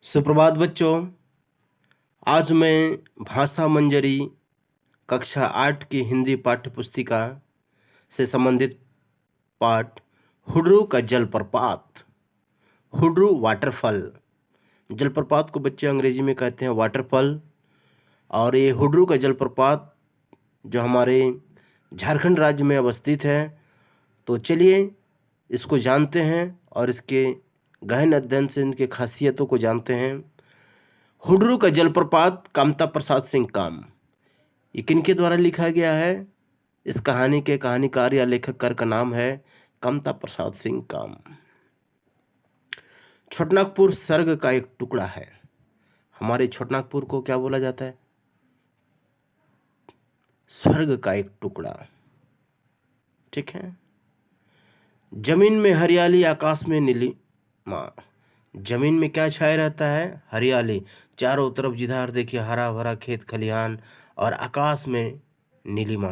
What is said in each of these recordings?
सुप्रभात बच्चों। आज मैं भाषा मंजरी कक्षा 8 की हिंदी पाठ्य पुस्तिका से संबंधित पाठ हुड्रू का जलप्रपात, हुड्रू वाटरफॉल। जलप्रपात को बच्चे अंग्रेजी में कहते हैं वाटरफॉल। और ये हुड्रू का जलप्रपात जो हमारे झारखंड राज्य में अवस्थित है, तो चलिए इसको जानते हैं और इसके गहन अध्ययन से इनके खासियतों को जानते हैं। हुड्रू का जलप्रपात कामता प्रसाद सिंह काम, ये किनके द्वारा लिखा गया है? इस कहानी के कहानीकार या लेखककार का नाम है कामता प्रसाद सिंह काम। छोटनागपुर स्वर्ग का एक टुकड़ा है। हमारे छोटनागपुर को क्या बोला जाता है? स्वर्ग का एक टुकड़ा। ठीक है। जमीन में हरियाली, आकाश में नीलिमा। जमीन में क्या छाया रहता है? हरियाली। चारों तरफ जिधर देखिए हरा भरा खेत खलिहान, और आकाश में नीलिमा।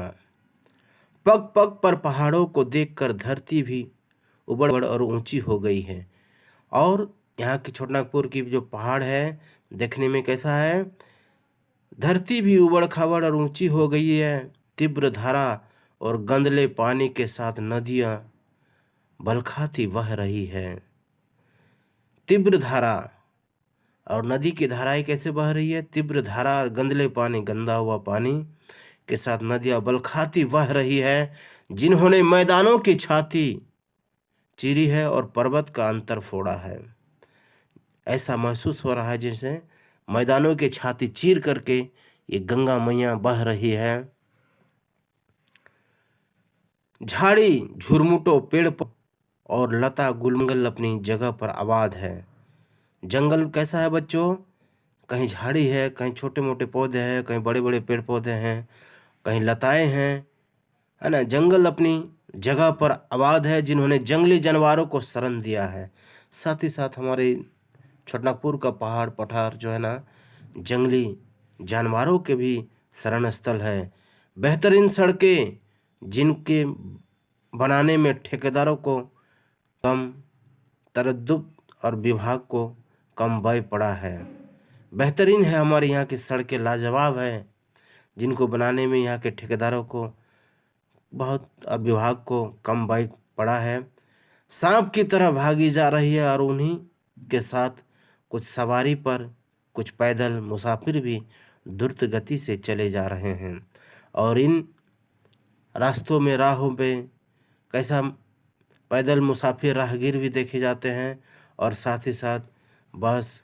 पग पग पर पहाड़ों को देखकर धरती भी उबड़ और ऊंची हो गई है। और यहाँ की छोटनागपुर की जो पहाड़ है, देखने में कैसा है? धरती भी उबड़ खाबड़ और ऊंची हो गई है। तीव्र धारा और गंदले पानी के साथ नदियाँ बलखाती बह रही है। तीव्र धारा और नदी की धाराएं कैसे बह रही है? तीव्र धारा और गंदले पानी, गंदा हुआ पानी के साथ नदियां बलखाती बह रही है, जिन्होंने मैदानों की छाती चीरी है और पर्वत का अंतर फोड़ा है। ऐसा महसूस हो रहा है जैसे मैदानों की छाती चीर करके ये गंगा मैया बह रही है। झाड़ी झुरमुटों पेड़ और लता गुलमंगल अपनी जगह पर आबाद है। जंगल कैसा है बच्चों? कहीं झाड़ी है, कहीं छोटे मोटे पौधे हैं, कहीं बड़े बड़े पेड़ पौधे हैं, कहीं लताएं हैं, है ना। जंगल अपनी जगह पर आबाद है, जिन्होंने जंगली जानवरों को शरण दिया है। साथ ही साथ हमारे छोटनागपुर का पहाड़ पठार जो है ना, जंगली जानवरों के भी शरण स्थल है। बेहतरीन सड़कें, जिनके बनाने में ठेकेदारों को कम तरद्दुत और विभाग को कम व्यय पड़ा है। बेहतरीन है हमारे यहाँ की सड़कें, लाजवाब है, जिनको बनाने में यहाँ के ठेकेदारों को बहुत विभाग को कम व्यय पड़ा है। सांप की तरह भागी जा रही है, और उन्हीं के साथ कुछ सवारी पर कुछ पैदल मुसाफिर भी द्रुत गति से चले जा रहे हैं। और इन रास्तों में, राहों पे कैसा पैदल मुसाफिर राहगीर भी देखे जाते हैं, और साथ ही साथ बस,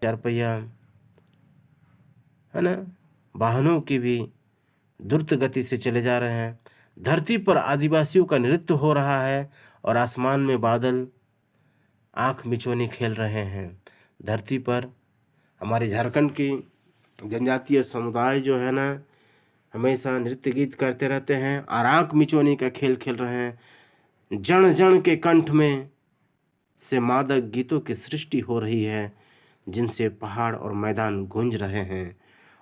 चारपहिया, है ना, वाहनों की भी द्रुत गति से चले जा रहे हैं। धरती पर आदिवासियों का नृत्य हो रहा है, और आसमान में बादल आँख मिचौनी खेल रहे हैं। धरती पर हमारे झारखंड की जनजातीय समुदाय जो है ना, हमेशा नृत्य गीत करते रहते हैं और आँख मिचौनी का खेल खेल रहे हैं। जण जण के कंठ में से मादक गीतों की सृष्टि हो रही है, जिनसे पहाड़ और मैदान गूंज रहे हैं।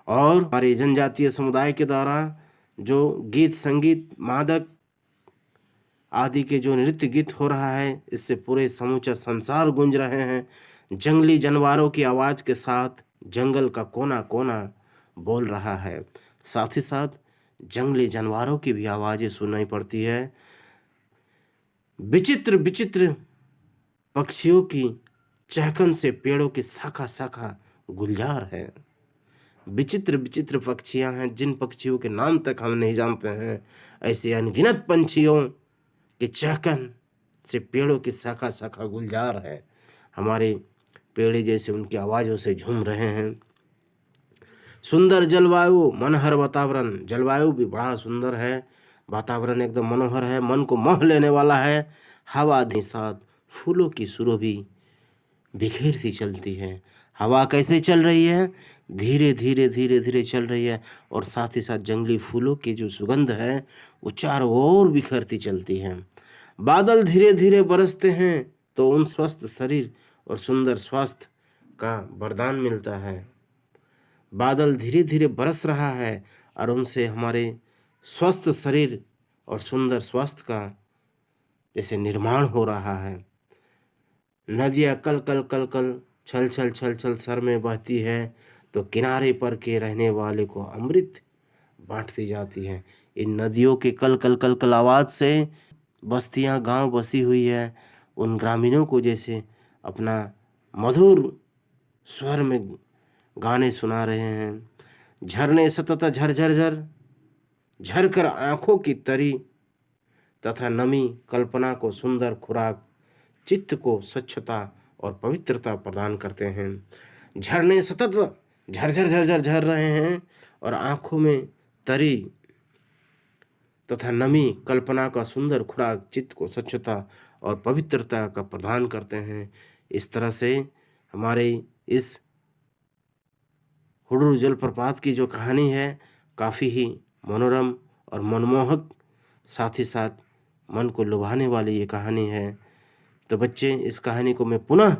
और हमारे जनजातीय समुदाय के द्वारा जो गीत, संगीत, मादक आदि के जो नृत्य गीत हो रहा है, इससे पूरे समूचा संसार गूंज रहे हैं। जंगली जानवरों की आवाज़ के साथ जंगल का कोना कोना बोल रहा है। साथ ही साथ जंगली जानवरों की भी आवाज़ें सुनाई पड़ती है। विचित्र विचित्र पक्षियों की चहकन से पेड़ों की शाखा शाखा गुलजार है। विचित्र विचित्र पक्षियां हैं, जिन पक्षियों के नाम तक हम नहीं जानते हैं। ऐसे अनगिनत पंछियों के चहकन से पेड़ों की शाखा शाखा गुलजार है। हमारे पेड़े जैसे उनकी आवाज़ों से झूम रहे हैं। सुंदर जलवायु, मनोहर वातावरण। जलवायु भी बड़ा सुंदर है, वातावरण एकदम मनोहर है, मन को मोह लेने वाला है। हवा के साथ फूलों की सुरभि बिखेरती चलती है। हवा कैसे चल रही है? धीरे धीरे धीरे धीरे चल रही है, और साथ ही साथ जंगली फूलों की जो सुगंध है वो चारों ओर बिखरती चलती है। बादल धीरे धीरे बरसते हैं, तो उन स्वस्थ शरीर और सुंदर स्वास्थ्य का वरदान मिलता है। बादल धीरे धीरे बरस रहा है, और उनसे हमारे स्वस्थ शरीर और सुंदर स्वास्थ्य का जैसे निर्माण हो रहा है। नदियाँ कल कल कल कल छल छल छल छल सर में बहती है, तो किनारे पर के रहने वाले को अमृत बांटती जाती है। इन नदियों के कल कल कल कल आवाज़ से बस्तियां गांव बसी हुई है। उन ग्रामीणों को जैसे अपना मधुर स्वर में गाने सुना रहे हैं। झरने सतत झर झर झर झर कर आंखों की तरी तथा नमी कल्पना को सुंदर खुराक, चित्त को स्वच्छता और पवित्रता प्रदान करते हैं। झरने सतत झरझर झरझर झर रहे हैं और आंखों में तरी तथा नमी कल्पना का सुंदर खुराक, चित्त को स्वच्छता और पवित्रता का प्रदान करते हैं। इस तरह से हमारे इस हुडरू जलप्रपात की जो कहानी है काफ़ी ही मनोरम और मनमोहक, साथ ही साथ मन को लुभाने वाली ये कहानी है। तो बच्चे, इस कहानी को मैं पुनः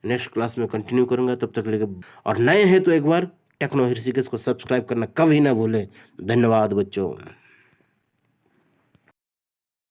नेक्स्ट क्लास में कंटिन्यू करूँगा। तब तक लेके, और नए हैं तो एक बार टेक्नो ऋषिकेश को सब्सक्राइब करना कभी ना भूलें। धन्यवाद बच्चों।